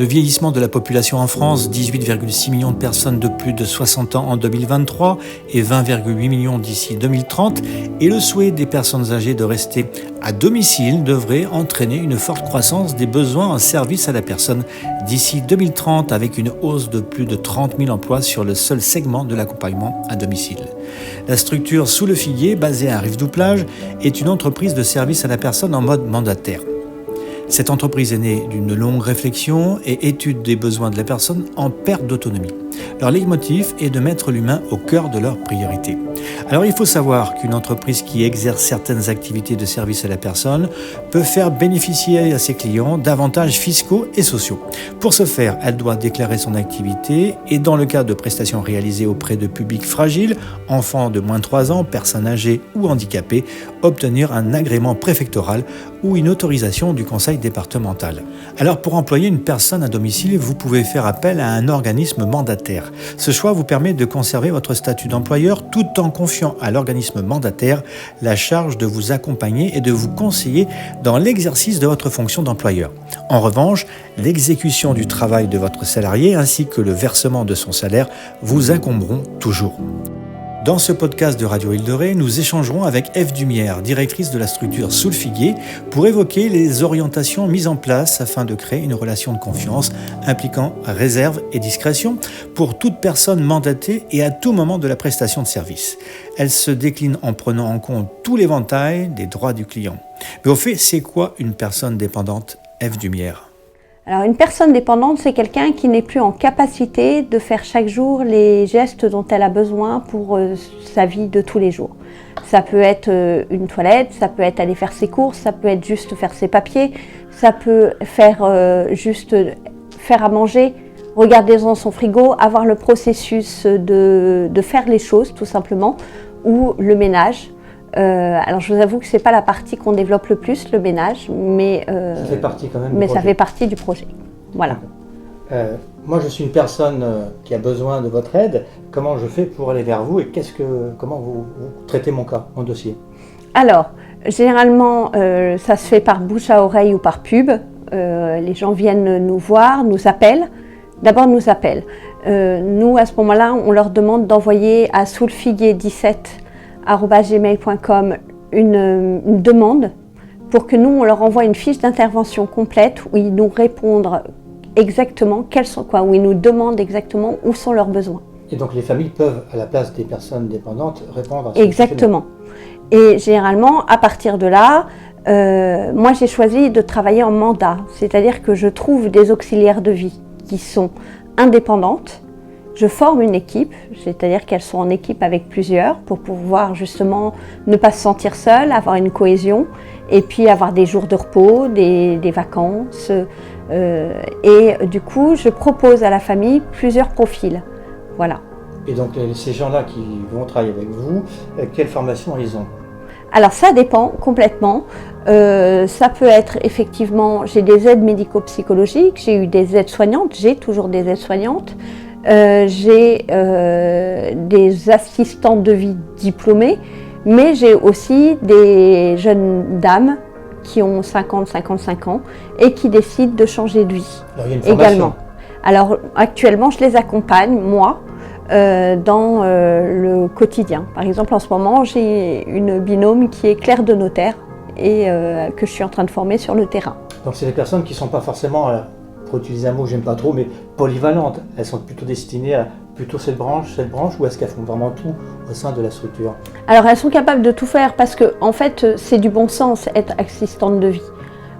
Le vieillissement de la population en France, 18,6 millions de personnes de plus de 60 ans en 2023 et 20,8 millions d'ici 2030, et le souhait des personnes âgées de rester à domicile devrait entraîner une forte croissance des besoins en service à la personne d'ici 2030 avec une hausse de plus de 30 000 emplois sur le seul segment de l'accompagnement à domicile. La structure Sous le Figuier, basée à Rive-du-Plage, est une entreprise de service à la personne en mode mandataire. Cette entreprise est née d'une longue réflexion et étude des besoins de la personne en perte d'autonomie. Leur leitmotiv est de mettre l'humain au cœur de leurs priorités. Alors il faut savoir qu'une entreprise qui exerce certaines activités de service à la personne peut faire bénéficier à ses clients d'avantages fiscaux et sociaux. Pour ce faire, elle doit déclarer son activité et dans le cas de prestations réalisées auprès de publics fragiles, enfants de moins de 3 ans, personnes âgées ou handicapées, obtenir un agrément préfectoral ou une autorisation du conseil départemental. Alors pour employer une personne à domicile, vous pouvez faire appel à un organisme mandataire. Ce choix vous permet de conserver votre statut d'employeur tout en confiant à l'organisme mandataire la charge de vous accompagner et de vous conseiller dans l'exercice de votre fonction d'employeur. En revanche, l'exécution du travail de votre salarié ainsi que le versement de son salaire vous incomberont toujours. Dans ce podcast de Radio Île de Ré, nous échangerons avec Ève Dumière, directrice de la structure Sous le Figuier, pour évoquer les orientations mises en place afin de créer une relation de confiance impliquant réserve et discrétion pour toute personne mandatée et à tout moment de la prestation de service. Elle se décline en prenant en compte tout l'éventail des droits du client. Mais au fait, c'est quoi une personne dépendante, Ève Dumière ? Alors une personne dépendante, c'est quelqu'un qui n'est plus en capacité de faire chaque jour les gestes dont elle a besoin pour sa vie de tous les jours. Ça peut être une toilette, ça peut être aller faire ses courses, ça peut être juste faire ses papiers, ça peut faire juste faire à manger, regarder dans son frigo, avoir le processus de faire les choses tout simplement, ou le ménage. Alors je vous avoue que c'est pas la partie qu'on développe le plus, le ménage, mais ça fait partie quand même. Mais ça fait partie du projet. Voilà. Moi, je suis une personne qui a besoin de votre aide. Comment je fais pour aller vers vous et comment vous traitez mon cas, mon dossier ? Alors, généralement, ça se fait par bouche à oreille ou par pub. Les gens viennent nous voir, nous appellent. D'abord, nous appellent. Nous, à ce moment-là, on leur demande d'envoyer à soulefiguier17@gmail.com une demande pour que nous, on leur envoie une fiche d'intervention complète où ils nous répondent exactement où ils nous demandent exactement où sont leurs besoins. Et donc les familles peuvent, à la place des personnes dépendantes, répondre à ce Exactement. Et généralement, à partir de là, moi j'ai choisi de travailler en mandat, c'est-à-dire que je trouve des auxiliaires de vie qui sont indépendantes. Je forme une équipe, c'est-à-dire qu'elles sont en équipe avec plusieurs pour pouvoir justement ne pas se sentir seules, avoir une cohésion et puis avoir des jours de repos, des vacances. Et du coup, je propose à la famille plusieurs profils. Voilà. Et donc ces gens-là qui vont travailler avec vous, quelle formation ils ont ? Alors ça dépend complètement. Ça peut être effectivement, j'ai des aides médico-psychologiques, j'ai eu des aides-soignantes, j'ai toujours des aides-soignantes. J'ai des assistantes de vie diplômées, mais j'ai aussi des jeunes dames qui ont 50-55 ans et qui décident de changer de vie. Alors, il y a une formation. Également. Alors actuellement, je les accompagne, moi, dans le quotidien. Par exemple, en ce moment, j'ai une binôme qui est Claire de Notaire et que je suis en train de former sur le terrain. Donc c'est des personnes qui ne sont pas forcément, pour utiliser un mot que j'aime pas trop, mais polyvalentes. Elles sont plutôt destinées à plutôt cette branche, ou est-ce qu'elles font vraiment tout au sein de la structure ? Alors elles sont capables de tout faire parce que en fait c'est du bon sens être assistante de vie.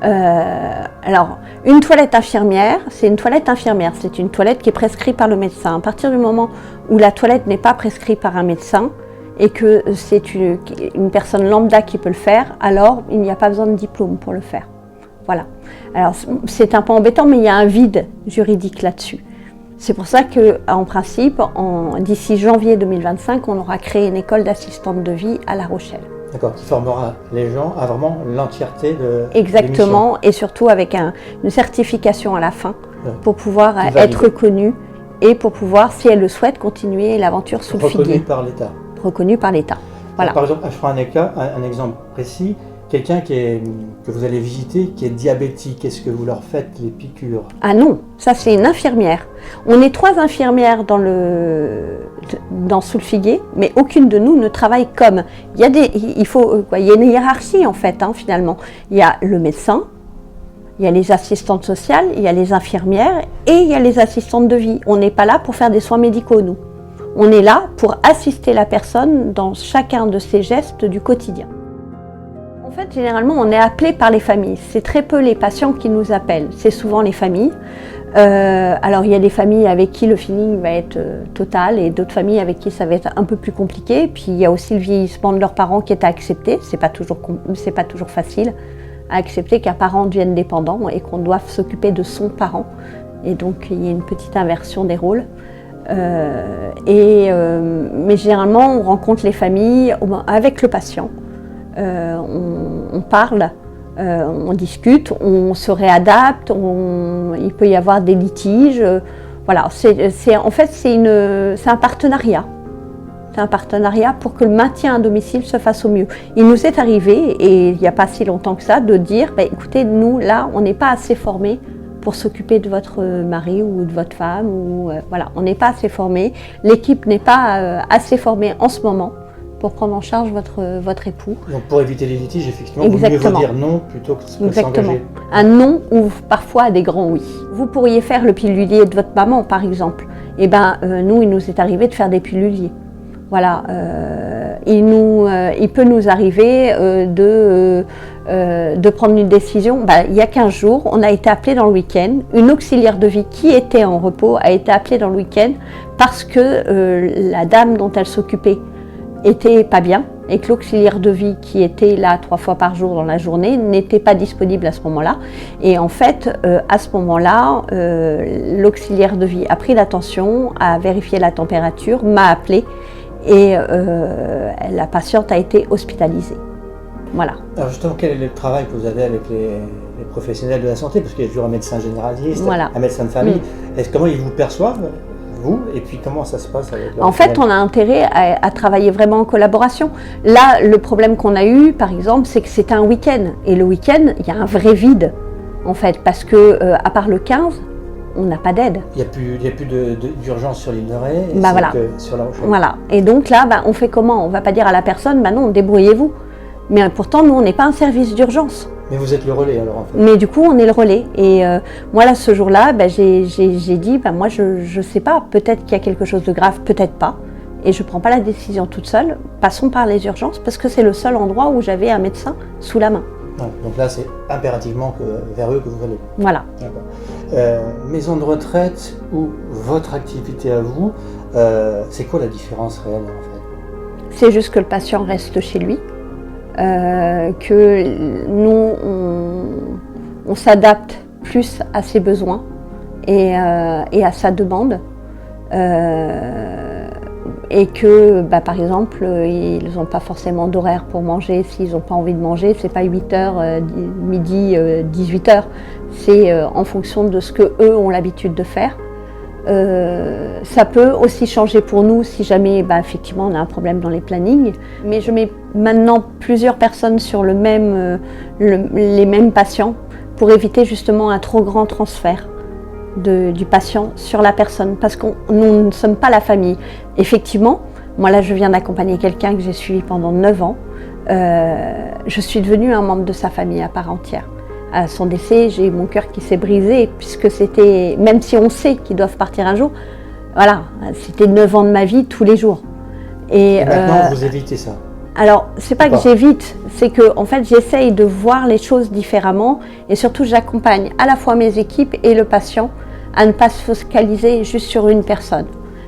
Alors une toilette infirmière, c'est une toilette infirmière, c'est une toilette qui est prescrite par le médecin. À partir du moment où la toilette n'est pas prescrite par un médecin et que c'est une personne lambda qui peut le faire, alors il n'y a pas besoin de diplôme pour le faire. Voilà. Alors c'est un peu embêtant, mais il y a un vide juridique là-dessus. C'est pour ça qu'en principe, d'ici janvier 2025, on aura créé une école d'assistante de vie à La Rochelle. D'accord, qui formera les gens à vraiment l'entièreté de Exactement, et surtout avec une certification à la fin pour pouvoir être reconnue et pour pouvoir, si elle le souhaite, continuer l'aventure sous le figuier. Reconnue par l'État. Reconnue par l'État. Voilà. Par exemple, je prends un exemple précis. Quelqu'un que vous allez visiter, qui est diabétique, est-ce que vous leur faites les piqûres? Ah non, ça c'est une infirmière. On est 3 infirmières dans sous le figuier, mais aucune de nous ne travaille comme. Il y a une hiérarchie en fait, finalement. Il y a le médecin, il y a les assistantes sociales, il y a les infirmières et il y a les assistantes de vie. On n'est pas là pour faire des soins médicaux, nous. On est là pour assister la personne dans chacun de ses gestes du quotidien. En fait, généralement, on est appelé par les familles. C'est très peu les patients qui nous appellent. C'est souvent les familles. Alors, il y a des familles avec qui le feeling va être total et d'autres familles avec qui ça va être un peu plus compliqué. Puis, il y a aussi le vieillissement de leurs parents qui est à accepter. C'est pas toujours facile à accepter qu'un parent devienne dépendant et qu'on doive s'occuper de son parent. Et donc, il y a une petite inversion des rôles. Mais généralement, on rencontre les familles avec le patient. On parle, on discute, on se réadapte, il peut y avoir des litiges. Voilà, c'est un partenariat. C'est un partenariat pour que le maintien à domicile se fasse au mieux. Il nous est arrivé, et il n'y a pas si longtemps que ça, de dire écoutez, nous, là, on n'est pas assez formés pour s'occuper de votre mari ou de votre femme. Voilà, on n'est pas assez formés. L'équipe n'est pas assez formée en ce moment pour prendre en charge votre époux. Donc pour éviter les litiges, effectivement, il vaut mieux vous dire non plutôt que de s'engager. Un non ou parfois des grands oui. Vous pourriez faire le pilulier de votre maman, par exemple. Nous, il nous est arrivé de faire des piluliers. Voilà, il peut nous arriver de prendre une décision. Il y a 15 jours, on a été appelé dans le week-end. Une auxiliaire de vie qui était en repos a été appelée dans le week-end parce que la dame dont elle s'occupait était pas bien et que l'auxiliaire de vie qui était là 3 fois par jour dans la journée n'était pas disponible à ce moment-là. Et en fait, à ce moment-là, l'auxiliaire de vie a pris l'attention, a vérifié la température, m'a appelé et la patiente a été hospitalisée. Voilà. Alors justement, quel est le travail que vous avez avec les professionnels de la santé? Parce qu'il y a toujours un médecin généraliste, un médecin de famille. Comment ils vous perçoivent, vous, et puis comment ça se passe avec En fait, on a intérêt à travailler vraiment en collaboration. Là, le problème qu'on a eu, par exemple, c'est que c'était un week-end. Et le week-end, il y a un vrai vide, en fait, parce que à part le 15, on n'a pas d'aide. Il n'y a plus d'urgence sur l'île de Ré, sur La Rochelle. Voilà. Et donc là, on fait comment? On ne va pas dire à la personne, non, débrouillez-vous. Mais pourtant, nous, on n'est pas un service d'urgence. Mais vous êtes le relais alors en fait. Mais du coup, on est le relais. Et moi, là, ce jour-là, j'ai dit, moi, je ne sais pas, peut-être qu'il y a quelque chose de grave, peut-être pas. Et je ne prends pas la décision toute seule. Passons par les urgences, parce que c'est le seul endroit où j'avais un médecin sous la main. Ouais, donc là, c'est impérativement vers eux que vous allez. Voilà. Maison de retraite ou votre activité à vous, c'est quoi la différence réelle en fait? C'est juste que le patient reste chez lui. Que nous, on s'adapte plus à ses besoins et à sa demande. Et que, par exemple, ils n'ont pas forcément d'horaire pour manger. S'ils n'ont pas envie de manger, c'est pas 8h, midi, 18h. C'est en fonction de ce qu'eux ont l'habitude de faire. Ça peut aussi changer pour nous si jamais effectivement on a un problème dans les plannings. Mais je mets maintenant plusieurs personnes sur les mêmes patients pour éviter justement un trop grand transfert du patient sur la personne, parce que nous ne sommes pas la famille. Effectivement, moi là je viens d'accompagner quelqu'un que j'ai suivi pendant 9 ans. Je suis devenue un membre de sa famille à part entière. À son décès, j'ai eu mon cœur qui s'est brisé, puisque c'était, même si on sait qu'ils doivent partir un jour, voilà, c'était 9 ans de ma vie tous les jours. Et maintenant, vous évitez ça? Alors, c'est pas que j'évite, c'est que en fait, j'essaye de voir les choses différemment, et surtout, j'accompagne à la fois mes équipes et le patient à ne pas se focaliser juste sur une personne.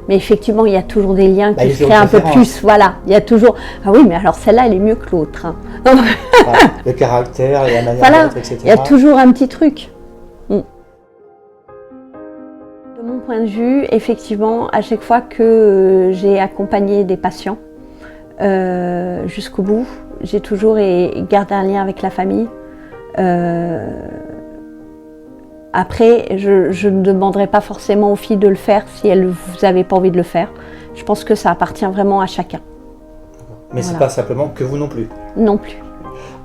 Mais effectivement, il y a toujours des liens qui se créent un peu plus. Voilà, il y a toujours. Ah oui, mais alors celle-là, elle est mieux que l'autre. Hein. Le caractère, la manière d'être, etc. Il y a toujours un petit truc. De mon point de vue, effectivement, à chaque fois que j'ai accompagné des patients jusqu'au bout, j'ai toujours gardé un lien avec la famille. Après, je ne demanderai pas forcément aux filles de le faire si elles n'avaient pas envie de le faire. Je pense que ça appartient vraiment à chacun. Mais c'est pas simplement que vous non plus? Non plus.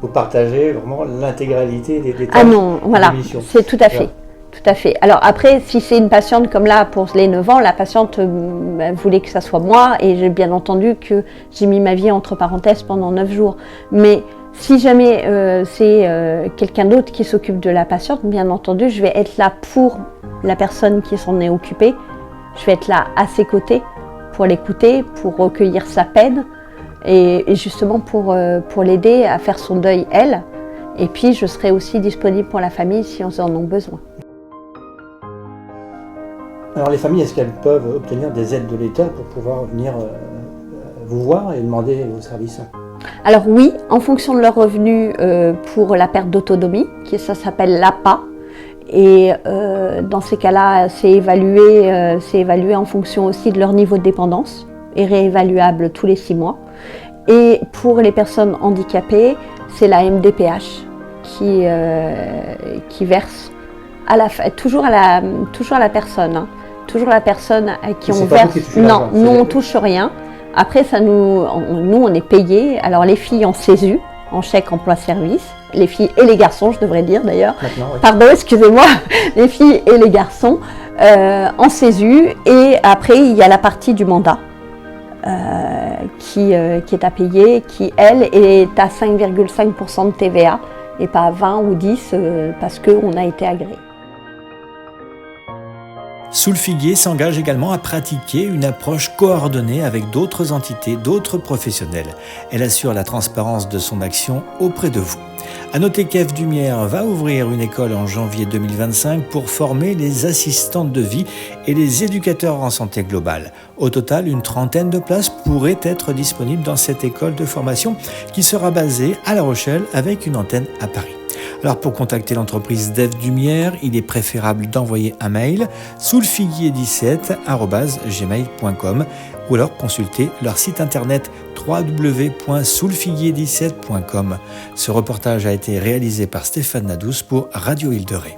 vous partagez vraiment l'intégralité des tâches. Ah non, voilà, de l'émission. c'est tout à fait. Tout à fait. Alors après, si c'est une patiente comme là, pour les 9 ans, la patiente voulait que ça soit moi et j'ai bien entendu que j'ai mis ma vie entre parenthèses pendant 9 jours. Mais si jamais c'est quelqu'un d'autre qui s'occupe de la patiente, bien entendu, je vais être là pour la personne qui s'en est occupée. Je vais être là à ses côtés pour l'écouter, pour recueillir sa peine et justement pour l'aider à faire son deuil, elle. Et puis, je serai aussi disponible pour la famille si on en a besoin. Alors les familles, est-ce qu'elles peuvent obtenir des aides de l'État pour pouvoir venir vous voir et demander vos services? Alors oui, en fonction de leurs revenus pour la perte d'autonomie, ça s'appelle l'APA. Et dans ces cas-là, c'est évalué en fonction aussi de leur niveau de dépendance et réévaluable tous les 6 mois. Et pour les personnes handicapées, c'est la MDPH qui verse toujours à la personne. Hein. Toujours la personne à qui on verse. Non, nous on touche rien. Après, nous on est payé. Alors les filles en CESU, en chèque emploi-service, les filles et les garçons, je devrais dire d'ailleurs. Oui. Pardon, excusez-moi, les filles et les garçons en CESU. Et après, il y a la partie du mandat qui est à payer, qui elle est à 5,5% de TVA et pas à 20 ou 10 parce qu'on a été agréé. Soulfiguier s'engage également à pratiquer une approche coordonnée avec d'autres entités, d'autres professionnels. Elle assure la transparence de son action auprès de vous. À noter qu'Ève Dumière va ouvrir une école en janvier 2025 pour former les assistantes de vie et les éducateurs en santé globale. Au total, une 30aine de places pourraient être disponibles dans cette école de formation qui sera basée à La Rochelle avec une antenne à Paris. Alors pour contacter l'entreprise d'Ève Dumière, il est préférable d'envoyer un mail soulfiguier17@gmail.com ou alors consulter leur site internet www.soulfiguier17.com. Ce reportage a été réalisé par Stéphane Nadous pour Radio Île de Ré.